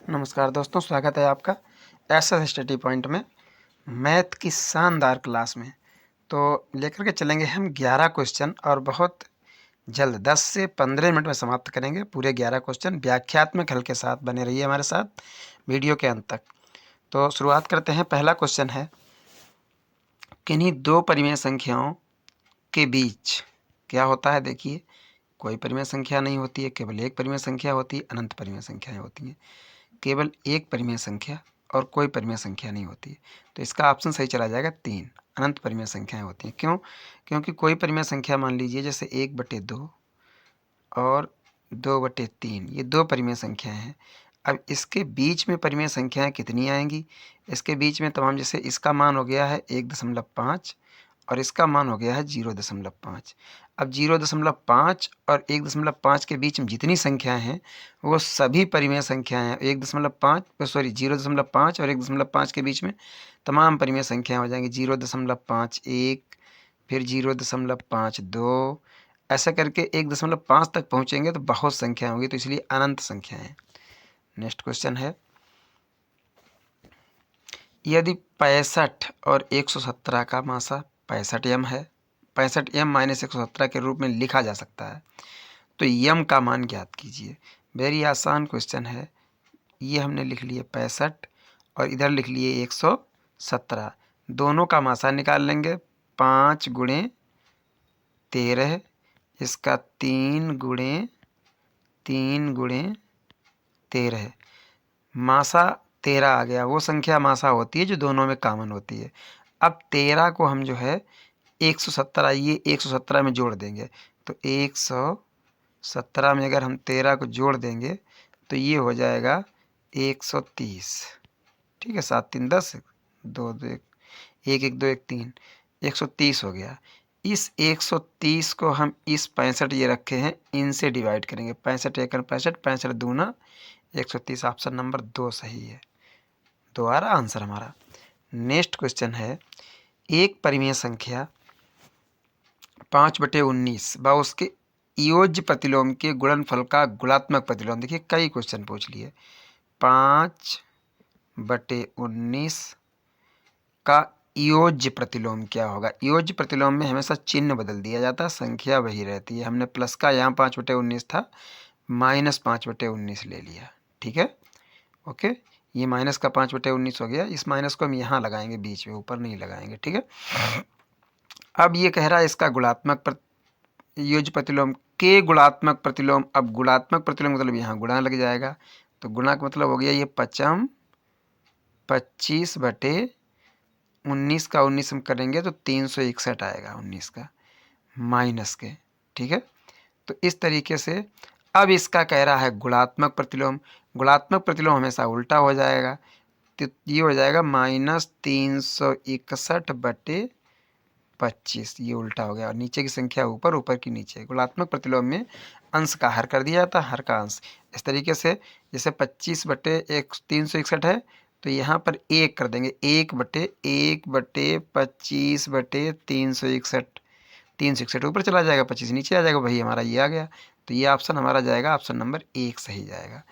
नमस्कार दोस्तों, स्वागत है आपका एसएस स्टडी पॉइंट में मैथ की शानदार क्लास में। तो लेकर के चलेंगे हम 11 क्वेश्चन और बहुत जल्द 10 से 15 मिनट में समाप्त करेंगे पूरे 11 क्वेश्चन। व्याख्यात्मक हल के साथ बने रहिए हमारे साथ वीडियो के अंत तक। तो शुरुआत करते हैं। पहला क्वेश्चन है, किन्हीं दो परिमेय संख्याओं के बीच क्या होता है। देखिए, कोई परिमेय संख्या नहीं होती है, केवल एक परिमेय संख्या होती है, अनंत परिमेय संख्याएं होती हैं। केवल एक परिमेय संख्या और कोई परिमेय संख्या नहीं होती है। तो इसका ऑप्शन सही चला जाएगा 3, अनंत परिमेय संख्याएं होती हैं। क्यों? क्योंकि कोई परिमेय संख्या मान लीजिए जैसे 1/2 और 2/3, ये दो परिमेय संख्याएं हैं। अब इसके बीच में परिमेय संख्याएं कितनी आएंगी? इसके बीच में तमाम, जैसे इसका मान हो गया है 1.5 और इसका मान हो गया है 0.5। अब 0.5 और 1.5 के बीच में जितनी संख्याएं हैं वो सभी परिमेय संख्याएं हैं। 0.5 और 1.5 के बीच में तमाम परिमेय संख्याएं हो जाएंगी। 0.51, फिर 0.52, ऐसा करके 1.5 तक पहुंचेंगे तो बहुत संख्या होगी, तो इसलिए अनंत संख्या है। नेक्स्ट क्वेश्चन है, यदि 65 और 117 का मासा 65m है, 65m-117 के रूप में लिखा जा सकता है, तो m का मान ज्ञात कीजिए। वेरी आसान क्वेश्चन है। ये हमने लिख लिए 65 और इधर लिख लिए 117। दोनों का मासा निकाल लेंगे। 5 गुणे 13, इसका 3 गुणे 13, मासा 13 आ गया। वो संख्या मासा होती है जो दोनों में कॉमन होती है। अब 13 को हम जो है 117, ये 117 में जोड़ देंगे, तो 117 में अगर हम 13 को जोड़ देंगे तो ये हो जाएगा 130। ठीक है, 7 3 10, 2 2 1, 1 1 2 1 3, 130 हो गया। इस 130 को हम इस 65 ये रखे हैं, इनसे डिवाइड करेंगे। 65 एकड़ 65, 65 दूना 130। ऑप्शन नंबर 2 सही है। 2 आ रहा आंसर हमारा। नेक्स्ट क्वेश्चन है, एक परिमेय संख्या 5/19 व उसके योज्य प्रतिलोम के गुणनफल का गुणात्मक प्रतिलोम। देखिए, कई क्वेश्चन पूछ लिए। 5/19 का योज्य प्रतिलोम क्या होगा? योज्य प्रतिलोम में हमेशा चिन्ह बदल दिया जाता है, संख्या वही रहती है। हमने प्लस का यहाँ 5/19 था, -5/19 ले लिया। ठीक है, ओके। ये माइनस का 5/19 हो गया। इस माइनस को हम यहाँ लगाएंगे बीच में, ऊपर नहीं लगाएंगे। ठीक है, अब ये कह रहा है इसका गुणात्मक योज्य प्रतिलोम के गुणात्मक प्रतिलोम। अब गुणात्मक प्रतिलोम मतलब यहाँ गुणा लग जाएगा, तो गुणा का मतलब हो गया ये 25/19 का 19 हम करेंगे तो 361 आएगा 19 का माइनस के। ठीक है, तो इस तरीके से अब इसका कह रहा है गुणात्मक प्रतिलोम। गुणात्मक प्रतिलोम हमेशा उल्टा हो जाएगा, तो ये हो जाएगा -361/25। ये उल्टा हो गया, और नीचे की संख्या ऊपर, ऊपर की नीचे। गुणात्मक प्रतिलोम में अंश का हर कर दिया जाता है, हर का अंश। इस तरीके से जैसे 25/361 है, तो यहाँ पर 1 कर देंगे। 1/1/25/361, 361 ऊपर चला जाएगा, 25 नीचे आ जाएगा, वही हमारा ये आ गया। तो ये ऑप्शन हमारा जाएगा, ऑप्शन नंबर 1 सही जाएगा।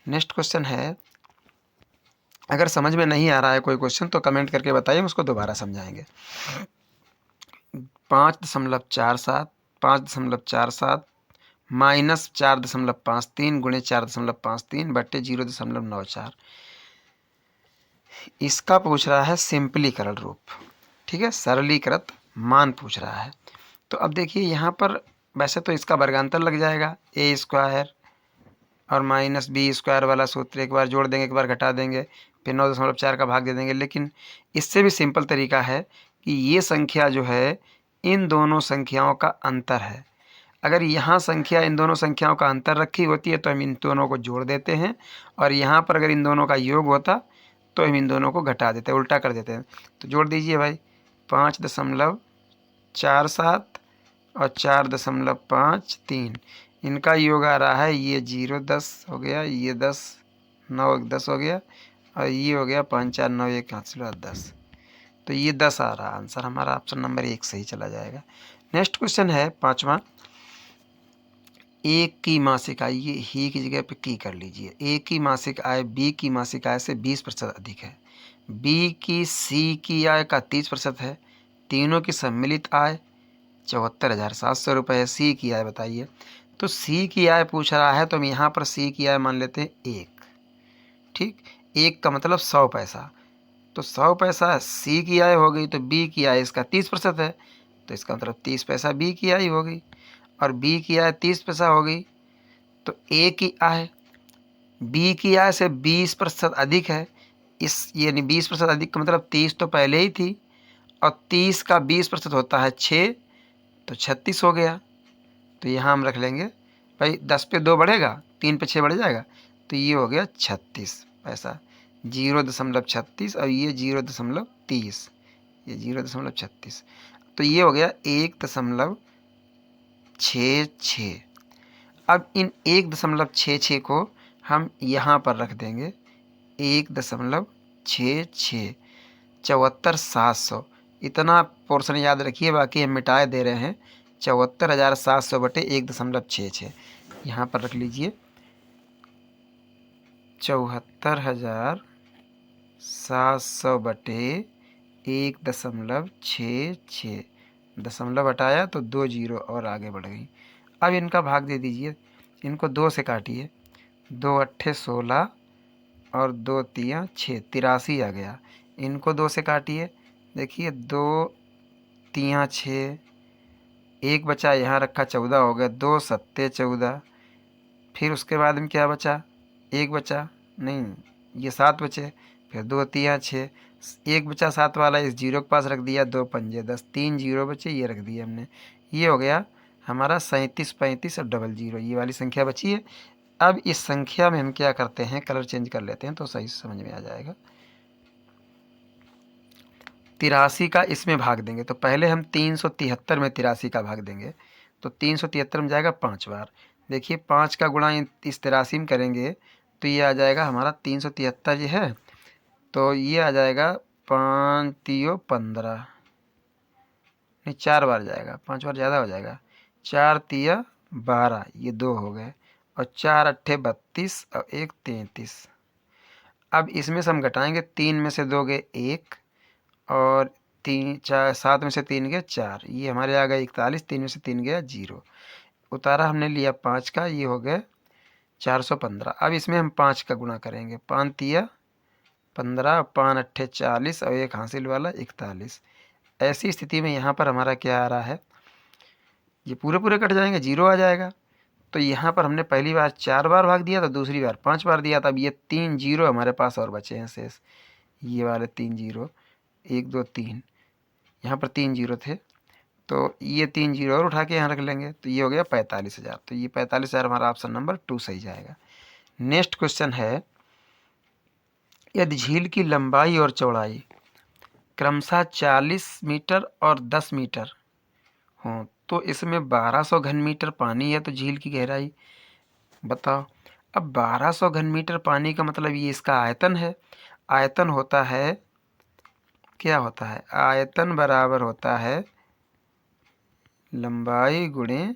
नेक्स्ट क्वेश्चन है, अगर समझ में नहीं आ रहा है कोई क्वेश्चन तो कमेंट करके बताइए, हम उसको दोबारा समझाएंगे। 5.47 5.47 -4.53 गुणे 4.53 बट्टे 0.94। इसका पूछ रहा है सिंपलीकरण रूप। ठीक है, सरलीकृत मान पूछ रहा है। तो अब देखिए यहाँ पर वैसे तो इसका वर्गांतर लग जाएगा, a² और -b² वाला सूत्र। एक बार जोड़ देंगे, एक बार घटा देंगे, फिर 9.4 का भाग दे देंगे। लेकिन इससे भी सिंपल तरीका है कि ये संख्या जो है इन दोनों संख्याओं का अंतर है। अगर यहाँ संख्या इन दोनों संख्याओं का अंतर रखी होती है तो हम इन दोनों को जोड़ देते हैं, और यहाँ पर अगर इन दोनों का योग होता तो हम इन दोनों को घटा देते हैं, उल्टा कर देते हैं। तो जोड़ दीजिए भाई, 5.47 और 4.53, इनका योग आ रहा है ये 0 10 हो गया, ये 10 9 10 हो गया, और ये हो गया 5 4 9 1 10। तो ये 10 आ रहा आंसर हमारा, ऑप्शन नंबर 1 सही चला जाएगा। नेक्स्ट क्वेश्चन है 5वां, ए की मासिक आय, ये ही की जगह पे की कर लीजिए। ए की मासिक आय बी की मासिक आय से 20% अधिक है। बी की सी की आय का 30% है। तीनों की सम्मिलित आय 74,700 रुपये है। सी की आय बताइए। तो सी की आय पूछ रहा है तो हम यहाँ पर सी की आय मान लेते हैं 1। ठीक, 1 का मतलब 100 पैसा। तो 100 पैसा सी की आय हो गई, तो बी की आय इसका 30% है, तो इसका मतलब 30 पैसा बी की आय हो गई। और बी की आय 30 पैसा हो गई, तो ए की आय बी की आय से 20% अधिक है। इस यानी 20% अधिक का मतलब 30 तो पहले ही थी, और 30 का 20% होता है 6, तो 36 हो गया। तो यहाँ हम रख लेंगे भाई, 10 पे 2 बढ़ेगा, 3 पे 6 बढ़ जाएगा, तो ये हो गया 36 पैसा। 0.36 और ये 0.30, ये 0.36, तो ये हो गया 1.66। अब इन 1.66 को हम यहाँ पर रख देंगे 1.66, 74,700। इतना पोर्शन याद रखिए, बाकी हम मिटाए दे रहे हैं। 74,700 बटे 1.66 यहाँ पर रख लीजिए। 74,700 बटे 1.66, दशमलव हटाया तो 2 जीरो और आगे बढ़ गई। अब इनका भाग दे दीजिए, इनको 2 से काटिए। 2 अट्ठे 16 और 2 तियाँ 6, 83 आ गया। इनको 2 से काटिए, देखिए 2 तियाँ 6, एक बचा यहाँ रखा 14 हो गया। 2 सत्ते 14, फिर उसके बाद में क्या बचा, एक बचा, नहीं ये 7 बचे, फिर 2 तियाँ 6, एक बचा 7 वाला, इस जीरो के पास रख दिया। 2 पंजे 10, 3 जीरो बचे, ये रख दिया हमने। ये हो गया हमारा 37, 35 और डबल जीरो, ये वाली संख्या बची है। अब इस संख्या में हम क्या करते हैं, कलर चेंज कर लेते हैं तो सही समझ में आ जाएगा। 83 का इसमें भाग देंगे, तो पहले हम 373 में 83 का भाग देंगे, तो 373 में जाएगा 5 बार। देखिए 5 का गुणा इस 83 में करेंगे तो ये आ जाएगा हमारा 373 ये है, तो ये आ जाएगा 5 तियो 15, नहीं 4 बार जाएगा, 5 बार ज़्यादा हो जाएगा। 4 तिया 12, ये 2 हो गए, और 4 अट्ठे 32 और 1 33। अब इसमें से हम घटाएंगे, 3 में से 2 गए 1, और 3 4 7 में से 3 गए 4, ये हमारे आ गए 41। 3 में से 3 गया 0, उतारा हमने लिया 5 का, ये हो गए 415। अब इसमें हम 5 का गुणा करेंगे, 5 तिया 15, 5 अट्ठे 40 और एक हासिल वाला 41। ऐसी स्थिति में यहाँ पर हमारा क्या आ रहा है, ये पूरे पूरे कट जाएंगे, 0 आ जाएगा। तो यहाँ पर हमने पहली बार 4 बार भाग दिया था, दूसरी बार 5 बार दिया था। अब ये 3 जीरो हमारे पास और बचे हैं शेष, ये वाले 3 जीरो, 1 2 3, यहाँ पर 3 जीरो थे, तो ये 3 जीरो और उठा के यहाँ रख लेंगे, तो ये हो गया 45,000। तो ये 45,000 हमारा ऑप्शन नंबर 2 सही जाएगा। नेक्स्ट क्वेश्चन है, यदि झील की लंबाई और चौड़ाई क्रमशः 40 मीटर और 10 मीटर हो, तो इसमें 1200 घन मीटर पानी है, तो झील की गहराई बताओ। अब 1200 घन मीटर पानी का मतलब ये इसका आयतन है। आयतन होता है, क्या होता है, आयतन बराबर होता है लंबाई गुणे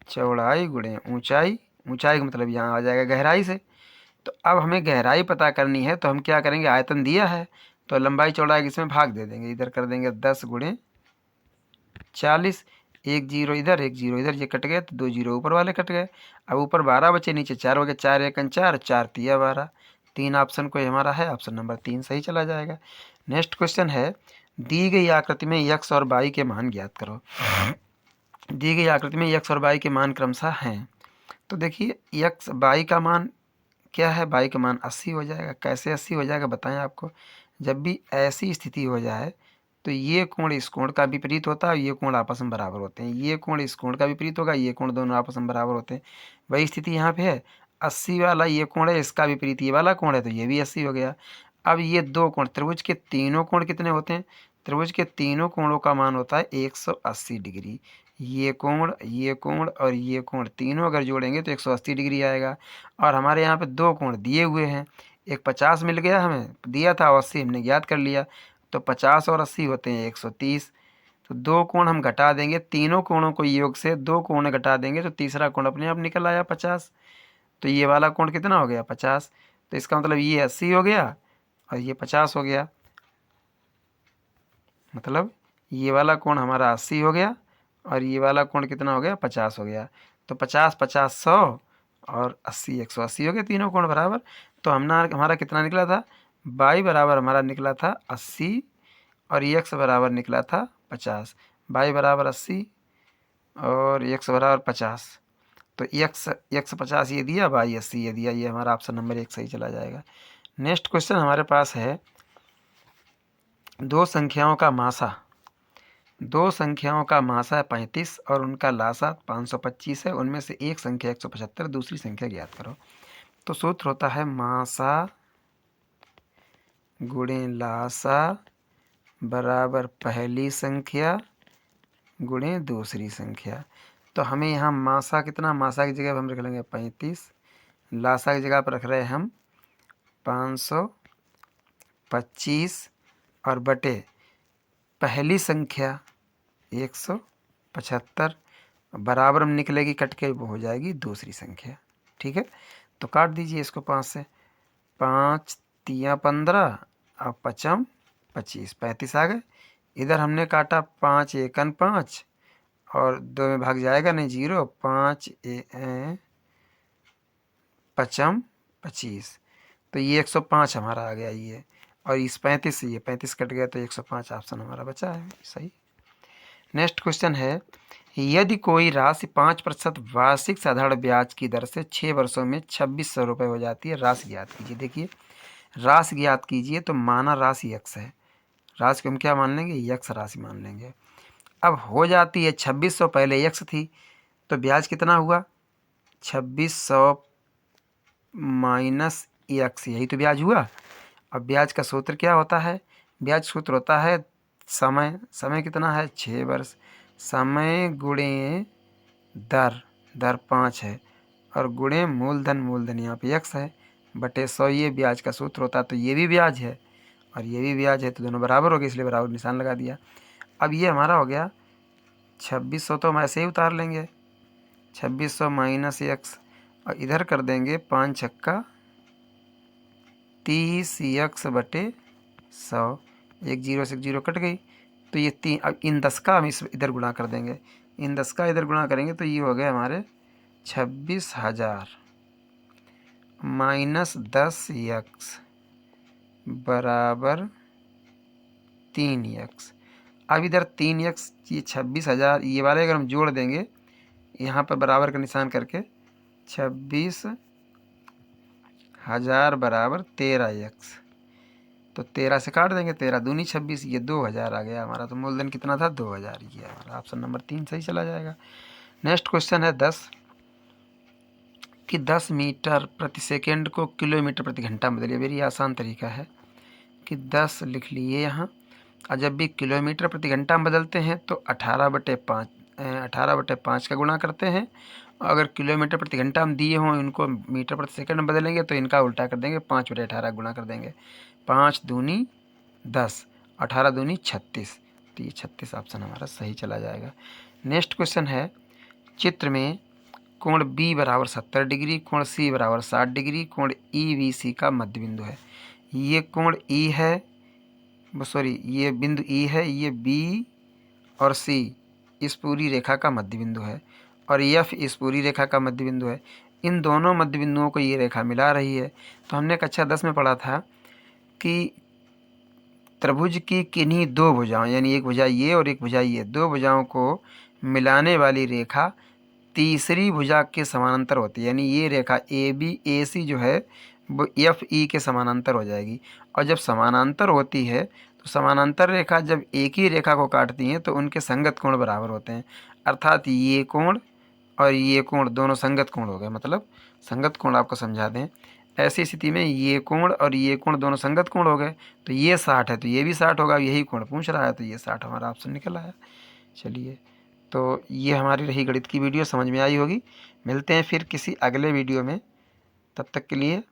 चौड़ाई गुणे ऊंचाई। ऊंचाई का मतलब यहाँ आ जाएगा गहराई से। तो अब हमें गहराई पता करनी है, तो हम क्या करेंगे, आयतन दिया है तो लंबाई चौड़ाई इसमें भाग दे देंगे। इधर कर देंगे 10 गुणे 40, एक जीरो इधर एक जीरो इधर, ये कट गए तो 2 जीरो ऊपर वाले कट गए। अब ऊपर 12 बचे, नीचे 4 हो गए। 4 एकन 4, 4 तिया 12। 3 ऑप्शन कोई हमारा है, ऑप्शन नंबर 3 सही चला जाएगा। नेक्स्ट क्वेश्चन है, दी गई आकृति में यक्स और बाई के मान ज्ञात करो। दी गई आकृति में यक्स और बाई के मान क्रमशः हैं। तो देखिए यक्स बाई का मान क्या है, बाई का मान 80 हो जाएगा। कैसे 80 हो जाएगा बताएं आपको। जब भी ऐसी स्थिति हो जाए तो ये कोण इस कोण का विपरीत होता है, ये कोण आपस में बराबर होते हैं। ये कोण इस कोण का विपरीत होगा, ये कोण दोनों आपस में बराबर होते हैं। वही स्थिति यहाँ पे है। 80 वाला ये कोण है, इसका विपरीत ये वाला कोण है, तो ये भी 80 हो गया। अब ये दो कोण, त्रिभुज के तीनों कोण कितने होते हैं, त्रिभुज के तीनों कोणों का मान होता है 180 डिग्री। ये कोण और ये कोण तीनों अगर जोड़ेंगे तो 180 डिग्री आएगा। और हमारे यहाँ पे दो कोण दिए हुए हैं, एक 50 मिल गया, हमें दिया था 80 हमने ज्ञात कर लिया, तो 50 और 80 होते हैं 130। तो 2 कोण हम घटा देंगे, तीनों कोणों को योग से 2 कोण घटा देंगे तो तीसरा कोण अपने आप निकल आया 50। तो ये वाला कोण कितना हो गया 50। तो इसका मतलब ये 80 हो गया और ये 50 हो गया। मतलब ये वाला कोण हमारा 80 हो गया और ये वाला कोण कितना हो गया 50 हो गया। तो 50 50 100 और 80 180 हो गए तीनों कोण बराबर। तो हमारा कितना निकला था, y बराबर हमारा निकला था 80 और x बराबर निकला था 50। y बराबर 80 और x बराबर 50। तो x 50 ये दिया, y 80 ये दिया। ये हमारा ऑप्शन नंबर 1 सही चला जाएगा। नेक्स्ट क्वेश्चन हमारे पास है, दो संख्याओं का मासा 35 और उनका लासा 525 है। उनमें से एक संख्या 175, दूसरी संख्या ज्ञात करो। तो सूत्र होता है मासा गुणे लासा बराबर पहली संख्या गुणे दूसरी संख्या। तो हमें यहाँ मासा कितना, मासा की जगह पर हम रख लेंगे 35, लासा की जगह पर रख रहे हैं हम 525 और बटे पहली संख्या 175 बराबर में निकलेगी कट के, वो हो जाएगी दूसरी संख्या। ठीक है, तो काट दीजिए इसको 5 से। 5 तिया 15 और 5 25, 35 आ गए। इधर हमने काटा 5 एकन 5 और 2 में भाग जाएगा नहीं, 0। 5 5 25, तो ये 105 हमारा आ गया ये। और इस 35 से ये 35 कट गया तो 105 ऑप्शन हमारा बचा है सही। नेक्स्ट क्वेश्चन है, यदि कोई राशि 5% वार्षिक साधारण ब्याज की दर से 6 वर्षों में 2600 रुपये हो जाती है, राशि ज्ञात कीजिए। देखिए राशि ज्ञात कीजिए, तो माना राशि x है, राशि को हम क्या मान लेंगे, x राशि मान लेंगे। अब हो जाती है 2600, पहले x थी तो ब्याज कितना हुआ 2600 माइनस x, यही तो ब्याज हुआ। अब ब्याज का सूत्र क्या होता है, ब्याज सूत्र होता है समय, समय कितना है 6 वर्ष, समय गुणे दर, दर 5 है और गुणे मूलधन यहाँ पे x है बटे 100, ये ब्याज का सूत्र होता है। तो ये भी ब्याज है और ये भी ब्याज है, तो दोनों बराबर हो गए, इसलिए बराबर निशान लगा दिया। अब ये हमारा हो गया 2600, तो हम ऐसे ही उतार लेंगे 2600 माइनस x और इधर कर देंगे 5 छक्का 30 x बटे 100, एक 0 से 0 कट गई। तो ये 3, अब इन 10 का हम इधर गुणा कर देंगे, इन 10 का इधर गुणा करेंगे तो ये हो गए हमारे 26,000 माइनस 10x बराबर 3x। अब इधर 3x, ये 26,000, ये वाले अगर हम जोड़ देंगे यहाँ पर बराबर का निशान करके 26,000 बराबर 13x, तो 13 से काट देंगे, 13 दूनी 26, ये 2000 आ गया हमारा। तो मूलधन कितना था 2000, ये हमारा ऑप्शन नंबर 3 सही चला जाएगा। नेक्स्ट क्वेश्चन है 10 कि 10 मीटर प्रति सेकेंड को किलोमीटर प्रति घंटा में बदलिए। वेरी आसान तरीका है कि 10 लिख लिए यहाँ, और जब भी किलोमीटर प्रति घंटा में बदलते हैं तो 18/5 का गुणा करते हैं। अगर किलोमीटर प्रति घंटा हम दिए हों, इनको मीटर प्रति सेकंड में बदलेंगे तो इनका उल्टा कर देंगे, 5/18 गुणा कर देंगे। 5 दूनी 10, 18 दूनी 36, तो ये 36 ऑप्शन हमारा सही चला जाएगा। नेक्स्ट क्वेश्चन है, चित्र में कोण B बराबर 70 डिग्री, कोण C बराबर 60 डिग्री, कोण EBC का मध्य बिंदु है। ये कोण E है, सॉरी ये बिंदु E है, ये B और C इस पूरी रेखा का मध्य बिंदु है और F इस पूरी रेखा का मध्य बिंदु है। इन दोनों मध्य बिंदुओं को ये रेखा मिला रही है। तो हमने कक्षा 10 में पढ़ा था कि त्रिभुज की किन्हीं दो भुजाओं, यानी एक भुजा ये और एक भुजा ये, दो भुजाओं को मिलाने वाली रेखा तीसरी भुजा के समानांतर होती है। यानी ये रेखा ABC जो है वो FE के समानांतर हो जाएगी। और जब समानांतर होती है तो समानांतर रेखा जब एक ही रेखा को काटती हैं तो उनके संगत कोण बराबर होते हैं। अर्थात ये कोण और ये कोण दोनों संगत कोण हो गए। मतलब संगत कोण आपको समझा दें, ऐसी स्थिति में ये कोण और ये कोण दोनों संगत कोण हो गए। तो ये 60 है तो ये भी 60 होगा, यही कोण पूछ रहा है, तो ये 60 हमारा ऑप्शन निकल आया। चलिए, तो ये हमारी रही गणित की वीडियो, समझ में आई होगी। मिलते हैं फिर किसी अगले वीडियो में, तब तक के लिए